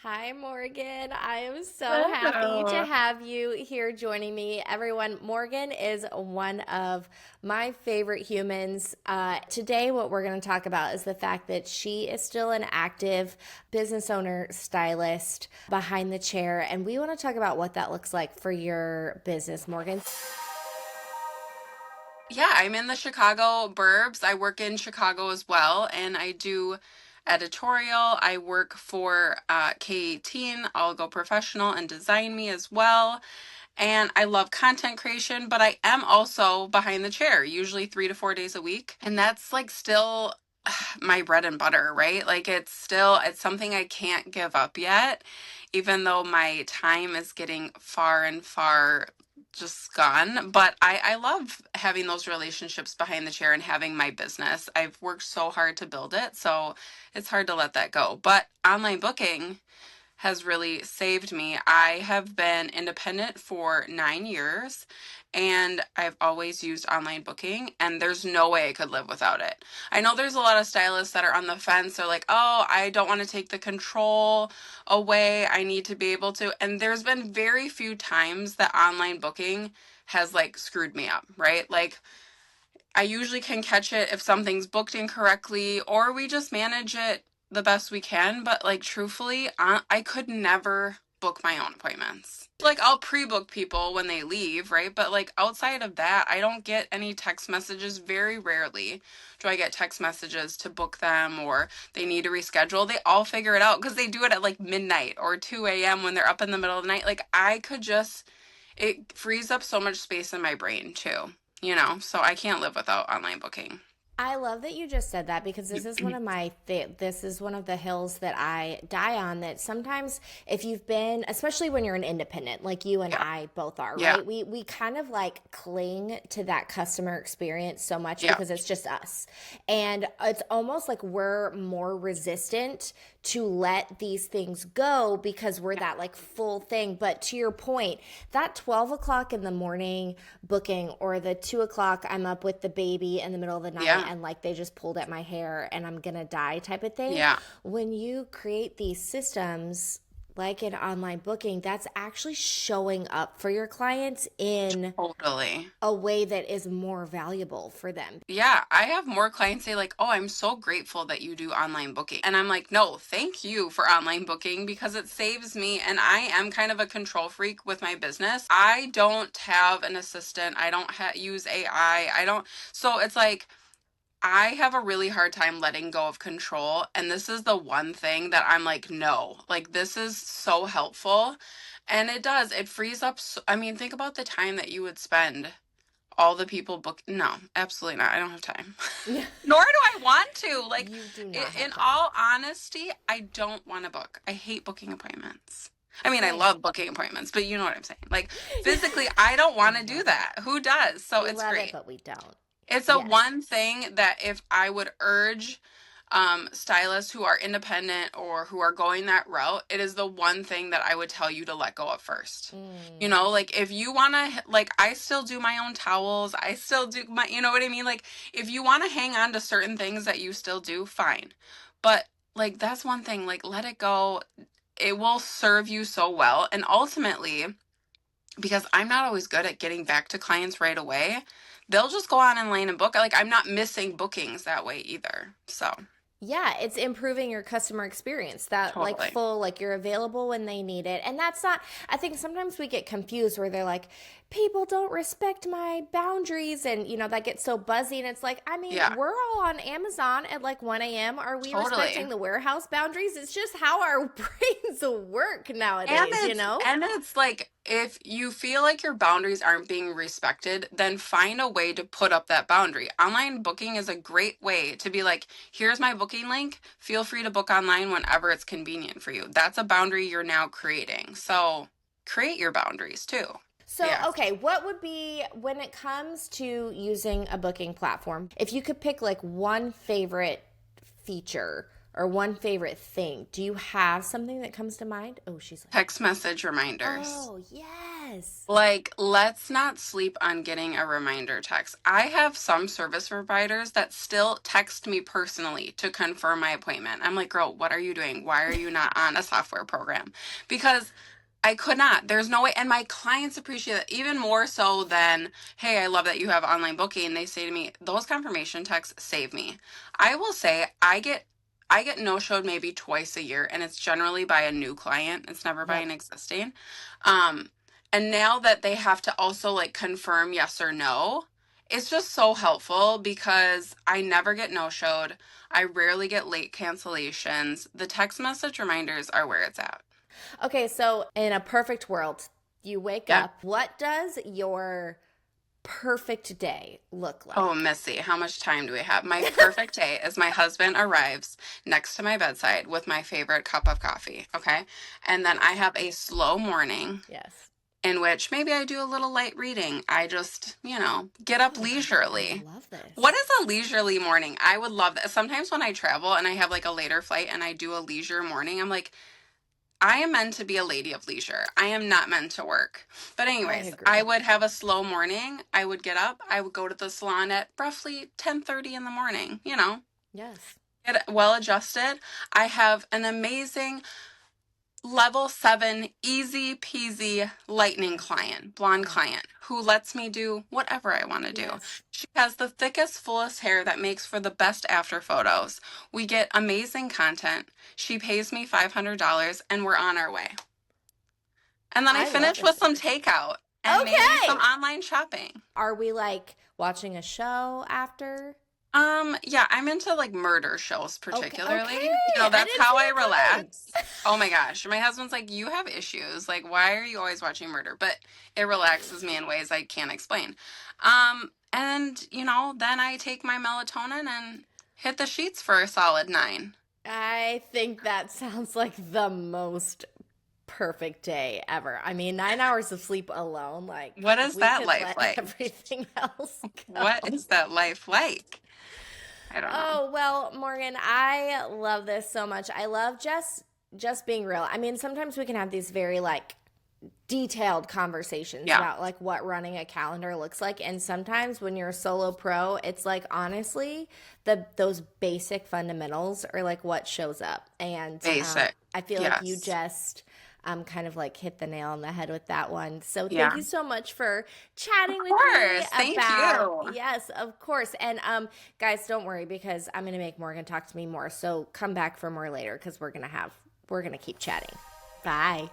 Hi, Morgan. I am so happy to Hello. have you here joining me. Everyone, Morgan is one of my favorite humans. Today, what we're going to talk about is the fact that she is still an active business owner, stylist behind the chair. And we want to talk about what that looks like for your business, Morgan. Yeah, I'm in the Chicago burbs. I work in Chicago as well, and I do editorial. I work for K18. I'll go professional and design me as well. And I love content creation, but I am also behind the chair, usually 3 to 4 days a week. And that's like still my bread and butter, right? Like it's something I can't give up yet, even though my time is getting far and far just gone. But I love having those relationships behind the chair and having my business. I've worked so hard to build it, so it's hard to let that go. But online booking has really saved me. I have been independent for 9 years and I've always used online booking, and there's no way I could live without it. I know there's a lot of stylists that are on the fence. They're like, oh, I don't want to take the control away. I need to be able to. And there's been very few times that online booking has like screwed me up, right? Like, I usually can catch it if something's booked incorrectly, or we just manage it the best we can. But like, truthfully, I could never book my own appointments. Like, I'll pre-book people when they leave, right? But like, outside of that, I don't get any text messages. Very rarely do I get text messages to book them or they need to reschedule. They all figure it out because they do it at like midnight or 2 a.m. when they're up in the middle of the night. Like, it frees up so much space in my brain too, so I can't live without online booking. I love that you just said that because this is one of this is one of the hills that I die on, that sometimes if you've been, especially when you're an independent like you and Yeah. I both are, Yeah. right? We kind of like cling to that customer experience so much Yeah. because it's just us. And it's almost like we're more resistant to let these things go because we're that like full thing. But to your point, that 12 o'clock in the morning booking, or the 2 o'clock, I'm up with the baby in the middle of the night Yeah. and like they just pulled at my hair and I'm gonna die type of thing. Yeah. When you create these systems like an online booking, that's actually showing up for your clients in Totally. a way that is more valuable for them. Yeah, I have more clients say like, "Oh, I'm so grateful that you do online booking." And I'm like, "No, thank you for online booking because it saves me, and I am kind of a control freak with my business. I don't have an assistant. I don't use AI. I don't so it's like I have a really hard time letting go of control, and this is the one thing that I'm like, no, like this is so helpful. And it does, it frees up. I mean, think about the time that you would spend all the people book. No, absolutely not. I don't have time. Nor do I want to. Like, You do not in have time. all honesty, I don't want to book. I hate booking appointments. I mean, I Same. love booking appointments, but you know what I'm saying. Like, physically, I don't I want to do love it. that. Who does? So We it's love it, great. but we don't. It's a Yes. one thing that if I would urge stylists who are independent or who are going that route, it is the one thing that I would tell you to let go of first. Mm. Like if you want to, like, I still do my own towels. I still do my, you know what I mean? Like, if you want to hang on to certain things that you still do, fine. But like, that's one thing, like, let it go. It will serve you so well. And ultimately, because I'm not always good at getting back to clients right away, they'll just go on online and book. Like, I'm not missing bookings that way either. So, Yeah, it's improving your customer experience. That like totally. full, like you're available when they need it. And that's not, I think sometimes we get confused where they're like, people don't respect my boundaries. And, that gets so buzzy. And it's like, I mean, Yeah, we're all on Amazon at like 1 a.m. Are we respecting totally. the warehouse boundaries? It's just how our brains work And nowadays, you it's know? and it's like if you feel like your boundaries aren't being respected, then find a way to put up that boundary. Online booking is a great way to be like, here's my booking link. Feel free to book online whenever it's convenient for you. That's a boundary you're now creating. So, create your boundaries too. So, Yeah. okay, what would be, when it comes to using a booking platform, if you could pick like one favorite feature or one favorite thing. Do you have something that comes to mind? Oh, she's like, Text message reminders. oh, yes. Like, let's not sleep on getting a reminder text. I have some service providers that still text me personally to confirm my appointment. I'm like, girl, what are you doing? Why are you not on a software program? Because I could not. There's no way. And my clients appreciate it even more so than, hey, I love that you have online booking. They say to me, those confirmation texts save me. I will say I get no-showed maybe twice a year, and it's generally by a new client. It's never by Yep. an existing. Um, and now that they have to also like confirm yes or no, it's just so helpful because I never get no-showed. I rarely get late cancellations. The text message reminders are where it's at. Okay, so in a perfect world, you wake Yeah. up. What does your perfect day look Oh, like? Missy, how much time do we have? My perfect day is my husband arrives next to my bedside with my favorite cup of coffee, okay? And then I have a slow morning Yes. in which maybe I do a little light reading. I just, get up Oh, I leisurely. love What this. is a leisurely morning? I would love that. Sometimes when I travel and I have like a later flight and I do a leisure morning, I'm like, I am meant to be a lady of leisure. I am not meant to work. But I anyways, I agree. would have a slow morning. I would get up. I would go to the salon at roughly 10:30 in the morning, Yes. get well adjusted. I have an amazing level 7 easy peasy lightning client, blonde Oh, client who lets me do whatever I want to do. yes. She has the thickest, fullest hair that makes for the best after photos. We get amazing content. She pays me $500 and we're on our way. And then I I love finish this with some situation. takeout and maybe some Okay. online shopping. Are we like watching a show after? Yeah, I'm into like murder shows Okay. particularly. Okay. I That's didn't see how I it coming. relax. Oh my gosh. My husband's like, you have issues. Like, why are you always watching murder? But it relaxes me in ways I can't explain. And then I take my melatonin and hit the sheets for a solid 9. I think that sounds like the most perfect day ever. I mean, 9 hours of sleep alone, like What is we that could life let like? everything else What go. is that life like? I don't know. Oh, well, Morgan, I love this so much. I love just being real. I mean, sometimes we can have these very like detailed conversations Yeah, about like what running a calendar looks like, and sometimes when you're a solo pro, it's like honestly those basic fundamentals are like what shows up. And basic. I feel like you Yes. just kind of like hit the nail on the head with that one. So thank Yeah. you so much for Of chatting with me course. Thank about, you. yes, of course. And guys, don't worry, because I'm gonna make Morgan talk to me more, so come back for more later because we're gonna keep chatting. Bye.